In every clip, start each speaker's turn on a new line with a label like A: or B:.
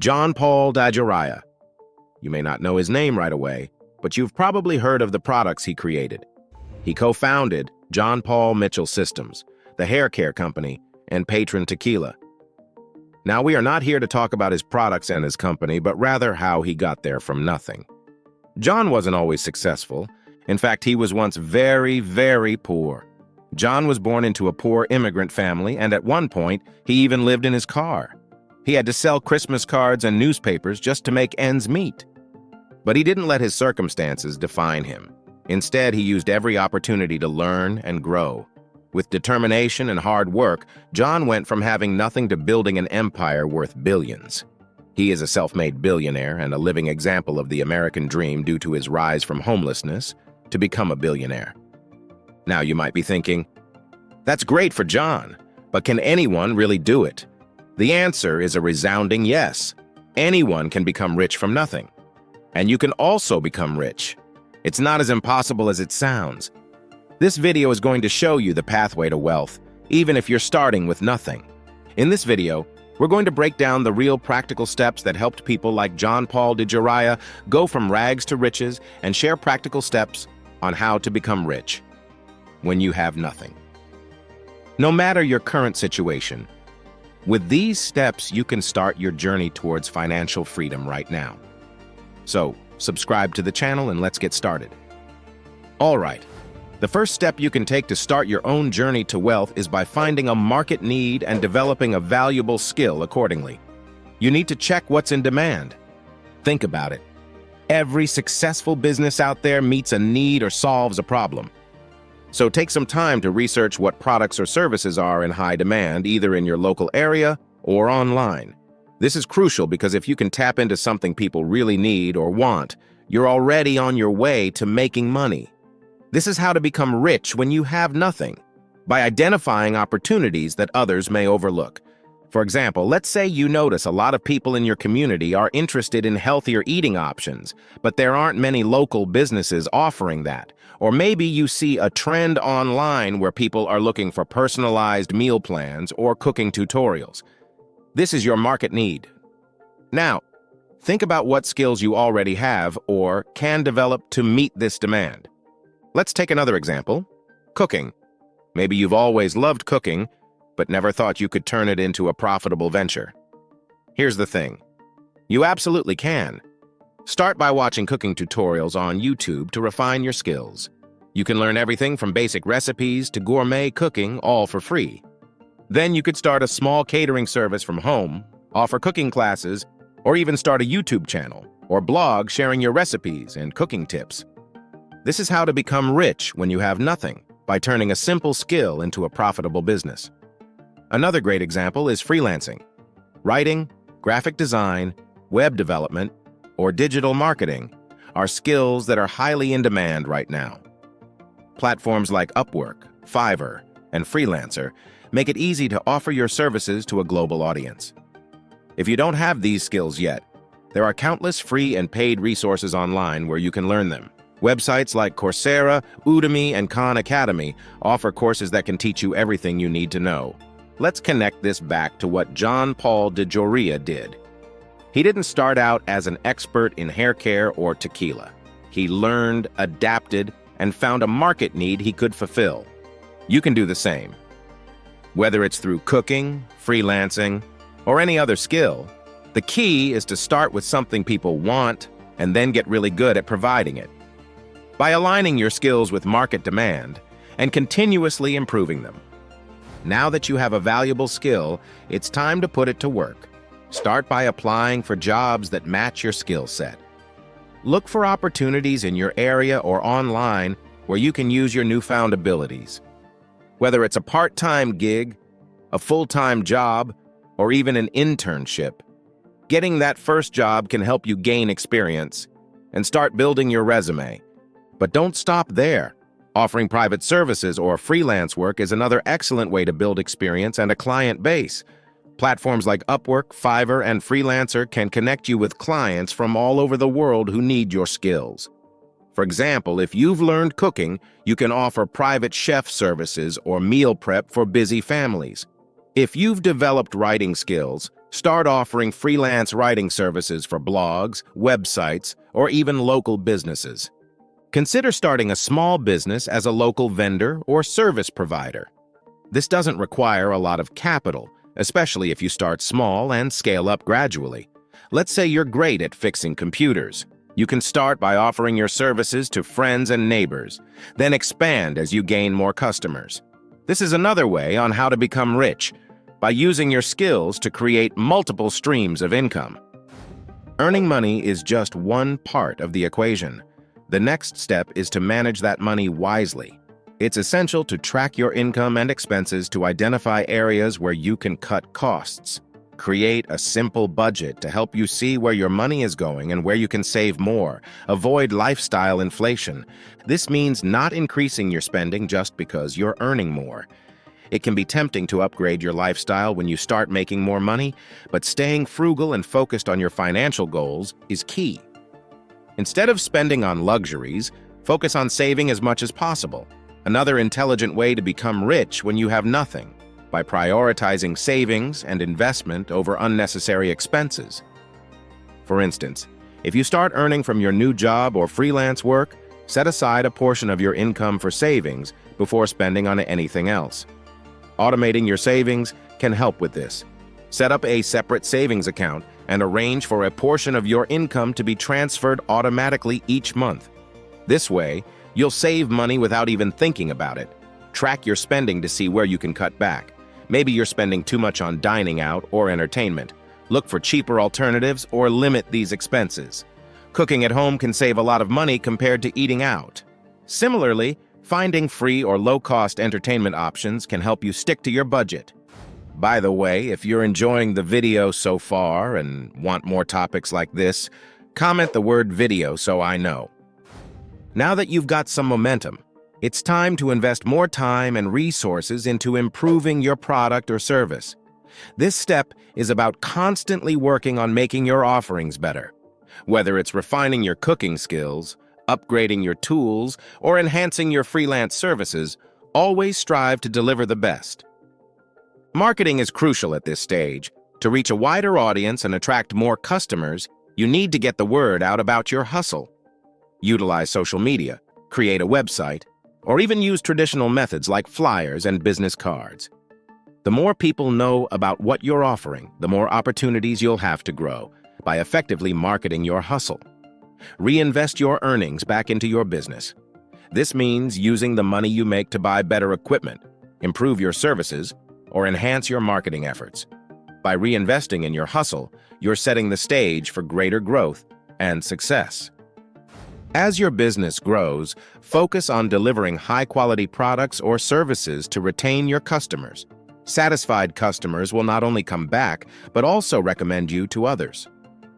A: Paul DeJoria. You may not know his name right away, but you've probably heard of the products he created. He co-founded John Paul Mitchell Systems, the hair care company, and Patron Tequila. Now, we are not here to talk about his products and his company, but rather how he got there from nothing. John wasn't always successful. In fact, he was once very, very poor. John was born into a poor immigrant family, and at one point, he even lived in his car. He had to sell Christmas cards and newspapers just to make ends meet. But he didn't let his circumstances define him. Instead, he used every opportunity to learn and grow. With determination and hard work, John went from having nothing to building an empire worth billions. He is a self-made billionaire and a living example of the American dream due to his rise from homelessness to become a billionaire. Now you might be thinking, that's great for John, but can anyone really do it? The answer is a resounding yes. Anyone can become rich from nothing. And you can also become rich. It's not as impossible as it sounds. This video is going to show you the pathway to wealth, even if you're starting with nothing. In this video, we're going to break down the real practical steps that helped people like John Paul DeJoria go from rags to riches and share practical steps on how to become rich when you have nothing. No matter your current situation, with these steps, you can start your journey towards financial freedom right now. So, subscribe to the channel and let's get started. All right. The first step you can take to start your own journey to wealth is by finding a market need and developing a valuable skill accordingly. You need to check what's in demand. Think about it. Every successful business out there meets a need or solves a problem. So take some time to research what products or services are in high demand, either in your local area or online. This is crucial because if you can tap into something people really need or want, you're already on your way to making money. This is how to become rich when you have nothing, by identifying opportunities that others may overlook. For example, let's say you notice a lot of people in your community are interested in healthier eating options, but there aren't many local businesses offering that. Or maybe you see a trend online where people are looking for personalized meal plans or cooking tutorials. This is your market need. Now, think about what skills you already have or can develop to meet this demand. Let's take another example. Cooking. Maybe you've always loved cooking, but never thought you could turn it into a profitable venture. Here's the thing. You absolutely can. Start by watching cooking tutorials on YouTube to refine your skills. You can learn everything from basic recipes to gourmet cooking, all for free. Then you could start a small catering service from home, offer cooking classes, or even start a YouTube channel or blog sharing your recipes and cooking tips. This is how to become rich when you have nothing, by turning a simple skill into a profitable business. Another great example is freelancing. Writing, graphic design, web development, or digital marketing are skills that are highly in demand right now. Platforms like Upwork, Fiverr, and Freelancer make it easy to offer your services to a global audience. If you don't have these skills yet, there are countless free and paid resources online where you can learn them. Websites like Coursera, Udemy, and Khan Academy offer courses that can teach you everything you need to know. Let's connect this back to what John Paul DeJoria did. He didn't start out as an expert in hair care or tequila. He learned, adapted, and found a market need he could fulfill. You can do the same. Whether it's through cooking, freelancing, or any other skill, the key is to start with something people want and then get really good at providing it. By aligning your skills with market demand and continuously improving them. Now that you have a valuable skill, it's time to put it to work. Start by applying for jobs that match your skill set. Look for opportunities in your area or online where you can use your newfound abilities. Whether it's a part-time gig, a full-time job, or even an internship, getting that first job can help you gain experience and start building your resume. But don't stop there. Offering private services or freelance work is another excellent way to build experience and a client base. Platforms like Upwork, Fiverr, and Freelancer can connect you with clients from all over the world who need your skills. For example, if you've learned cooking, you can offer private chef services or meal prep for busy families. If you've developed writing skills, start offering freelance writing services for blogs, websites, or even local businesses. Consider starting a small business as a local vendor or service provider. This doesn't require a lot of capital, especially if you start small and scale up gradually. Let's say you're great at fixing computers. You can start by offering your services to friends and neighbors, then expand as you gain more customers. This is another way on how to become rich, by using your skills to create multiple streams of income. Earning money is just one part of the equation. The next step is to manage that money wisely. It's essential to track your income and expenses to identify areas where you can cut costs. Create a simple budget to help you see where your money is going and where you can save more. Avoid lifestyle inflation. This means not increasing your spending just because you're earning more. It can be tempting to upgrade your lifestyle when you start making more money, but staying frugal and focused on your financial goals is key. Instead of spending on luxuries, focus on saving as much as possible. Another intelligent way to become rich when you have nothing, by prioritizing savings and investment over unnecessary expenses. For instance, if you start earning from your new job or freelance work, set aside a portion of your income for savings before spending on anything else. Automating your savings can help with this. Set up a separate savings account and arrange for a portion of your income to be transferred automatically each month. This way, you'll save money without even thinking about it. Track your spending to see where you can cut back. Maybe you're spending too much on dining out or entertainment. Look for cheaper alternatives or limit these expenses. Cooking at home can save a lot of money compared to eating out. Similarly, finding free or low-cost entertainment options can help you stick to your budget. By the way, if you're enjoying the video so far and want more topics like this, comment the word video so I know. Now that you've got some momentum, it's time to invest more time and resources into improving your product or service. This step is about constantly working on making your offerings better. Whether it's refining your cooking skills, upgrading your tools, or enhancing your freelance services, always strive to deliver the best. Marketing is crucial at this stage. To reach a wider audience and attract more customers, you need to get the word out about your hustle. Utilize social media, create a website, or even use traditional methods like flyers and business cards. The more people know about what you're offering, the more opportunities you'll have to grow by effectively marketing your hustle. Reinvest your earnings back into your business. This means using the money you make to buy better equipment, improve your services, or enhance your marketing efforts. By reinvesting in your hustle, you're setting the stage for greater growth and success. As your business grows, focus on delivering high-quality products or services to retain your customers. Satisfied customers will not only come back, but also recommend you to others.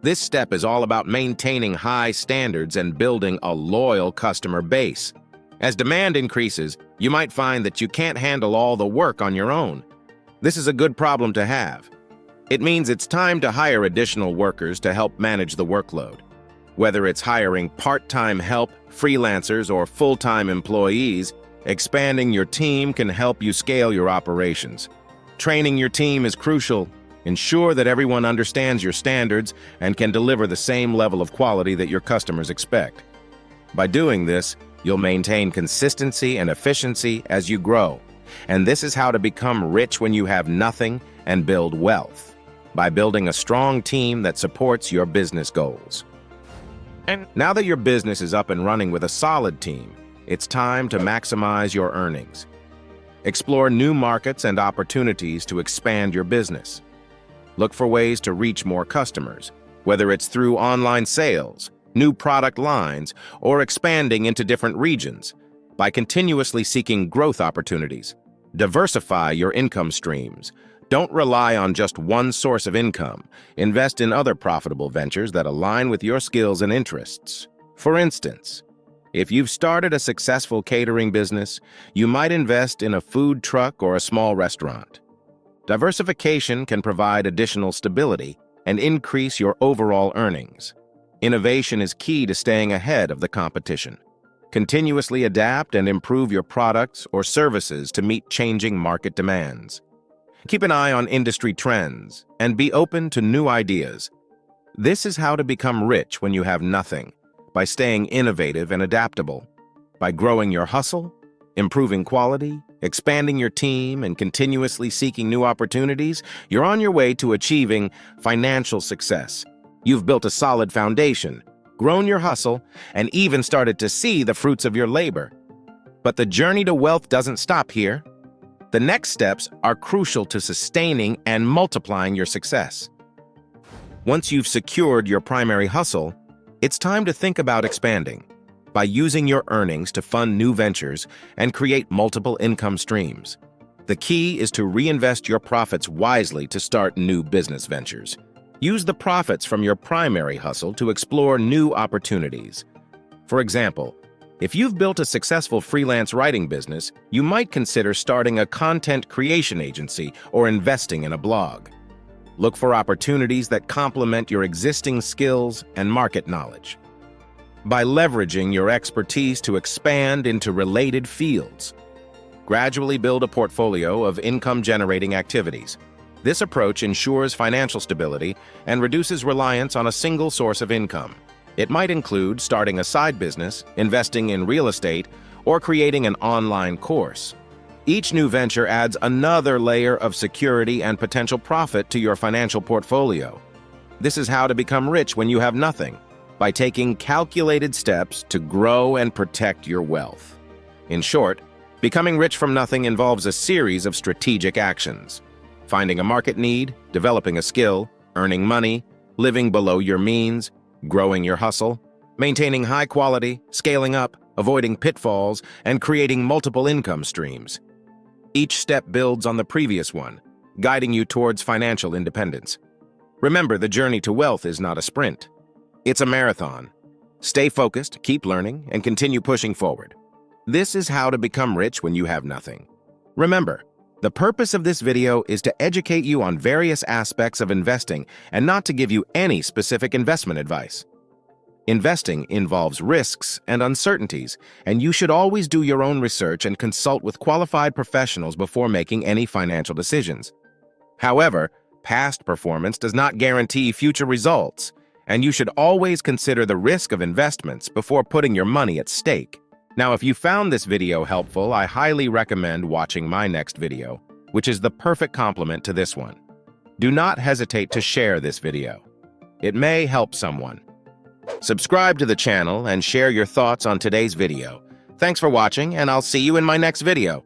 A: This step is all about maintaining high standards and building a loyal customer base. As demand increases, you might find that you can't handle all the work on your own. This is a good problem to have. It means it's time to hire additional workers to help manage the workload. Whether it's hiring part-time help, freelancers, or full-time employees, expanding your team can help you scale your operations. Training your team is crucial. Ensure that everyone understands your standards and can deliver the same level of quality that your customers expect. By doing this, you'll maintain consistency and efficiency as you grow. And this is how to become rich when you have nothing and build wealth, by building a strong team that supports your business goals. And now that your business is up and running with a solid team, it's time to maximize your earnings. Explore new markets and opportunities to expand your business. Look for ways to reach more customers, whether it's through online sales, new product lines, or expanding into different regions. By continuously seeking growth opportunities, diversify your income streams. Don't rely on just one source of income. Invest in other profitable ventures that align with your skills and interests. For instance, if you've started a successful catering business, you might invest in a food truck or a small restaurant. Diversification can provide additional stability and increase your overall earnings. Innovation is key to staying ahead of the competition. Continuously adapt and improve your products or services to meet changing market demands. Keep an eye on industry trends and be open to new ideas. This is how to become rich when you have nothing, by staying innovative and adaptable, by growing your hustle, improving quality, expanding your team, and continuously seeking new opportunities. You're on your way to achieving financial success. You've built a solid foundation, grown your hustle, and even started to see the fruits of your labor. But the journey to wealth doesn't stop here. The next steps are crucial to sustaining and multiplying your success. Once you've secured your primary hustle, it's time to think about expanding by using your earnings to fund new ventures and create multiple income streams. The key is to reinvest your profits wisely to start new business ventures. Use the profits from your primary hustle to explore new opportunities. For example, if you've built a successful freelance writing business, you might consider starting a content creation agency or investing in a blog. Look for opportunities that complement your existing skills and market knowledge. By leveraging your expertise to expand into related fields, gradually build a portfolio of income-generating activities. This approach ensures financial stability and reduces reliance on a single source of income. It might include starting a side business, investing in real estate, or creating an online course. Each new venture adds another layer of security and potential profit to your financial portfolio. This is how to become rich when you have nothing, by taking calculated steps to grow and protect your wealth. In short, becoming rich from nothing involves a series of strategic actions. Finding a market need, developing a skill, earning money, living below your means, growing your hustle, maintaining high quality, scaling up, avoiding pitfalls, and creating multiple income streams. Each step builds on the previous one, guiding you towards financial independence. Remember, the journey to wealth is not a sprint. It's a marathon. Stay focused, keep learning, and continue pushing forward. This is how to become rich when you have nothing. Remember, the purpose of this video is to educate you on various aspects of investing and not to give you any specific investment advice. Investing involves risks and uncertainties, and you should always do your own research and consult with qualified professionals before making any financial decisions. However, past performance does not guarantee future results, and you should always consider the risk of investments before putting your money at stake. Now, if you found this video helpful, I highly recommend watching my next video, which is the perfect complement to this one. Do not hesitate to share this video. It may help someone. Subscribe to the channel and share your thoughts on today's video. Thanks for watching, and I'll see you in my next video.